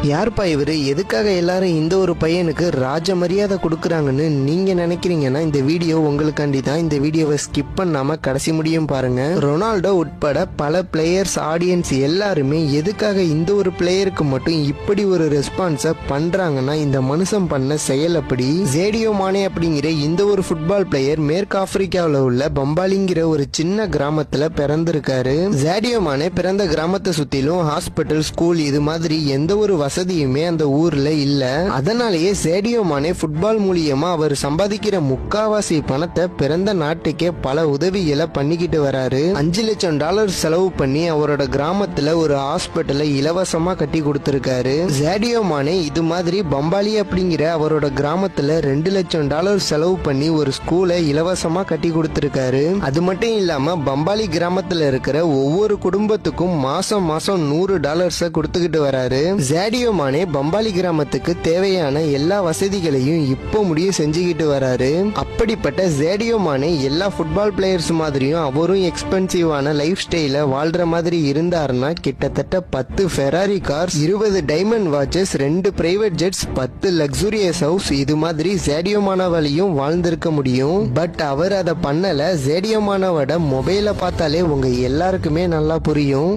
யாருப்பா இவரு, எதுக்காக எல்லாரும் இந்த ஒரு பையனுக்கு ராஜ மரியாதை கொடுக்குறாங்கன்னு நீங்க நினைக்கிறீங்கன்னா இந்த வீடியோ உங்களுக்காண்டி தான். இந்த வீடியோவை ஸ்கிப் பண்ணாம கடைசி முடியும் பாருங்க. ரொனால்டோ உட்பட பல பிளேயர்ஸ், ஆடியன்ஸ் எல்லாருமே எதுக்காக இந்த ஒரு பிளேயருக்கு மட்டும் இப்படி ஒரு ரெஸ்பான்ஸை பண்றாங்கன்னா இந்த மனுஷன் பண்ண செயல் அப்படி. சேடியோ மானே அப்படிங்கிற இந்த ஒரு ஃபுட்பால் பிளேயர் மேற்கு ஆப்பிரிக்காவில் உள்ள பம்பாலிங்கிற ஒரு சின்ன கிராமத்துல பிறந்திருக்காரு. சேடியோ மானே பிறந்த கிராமத்தை சுத்திலும் ஹாஸ்பிட்டல், ஸ்கூல் இது மாதிரி எந்த ஒரு வசதியுமே அந்த ஊர்ல இல்ல. அதனாலேயே சேடியோ மானே ஃபுட்பால் மூலியமா அவர் சம்பாதிக்கிற முக்காவாசி பணத்தை பிறந்த நாட்டுக்கே பல உதவிகளை பண்ணிக்கிட்டு வராரு. $5 லட்சம் செலவு பண்ணி அவரோட கிராமத்துல ஒரு ஹாஸ்பிட்டலை இலவசமா கட்டி கொடுத்திருக்காரு. சேடியோ மானே இது மாதிரி பம்பாலி அப்படிங்கிற அவரோட கிராமத்துல $2 லட்சம் செலவு பண்ணி ஒரு ஸ்கூலை இலவசமா கட்டி கொடுத்திருக்காரு. அது மட்டும் இல்லாம பம்பாலி கிராமத்துல இருக்கிற ஒவ்வொரு குடும்பத்துக்கும் மாசம் மாசம் $100 கொடுத்துக்கிட்டு வராரு. சேடியோ மானே பம்பாலி கிராமத்துக்கு தேவையான எல்லா வசதிகளையும் இப்போ முடிய செஞ்சுக்கிட்டு வராரு. அப்படிப்பட்ட சேடியோ மானே எல்லா ஃபுட்பால் பிளேயர்ஸ் மாதிரியும் அவரும் எக்ஸ்பென்சிவான லைஃப் ஸ்டைல வாழ்ற மாதிரி இருந்தாருன்னா கிட்டத்தட்ட 10 Ferrari cars, 20 diamond watches, 2 private ஜெட்ஸ், 10 luxurious house இது மாதிரி சேடியோ மானவாலையும் வாழ்ந்திருக்க முடியும். பட் அவர் அதை பண்ணல. சேடியோ மானவோட மொபைலை பார்த்தாலே உங்க எல்லாருக்குமே நல்லா புரியும்.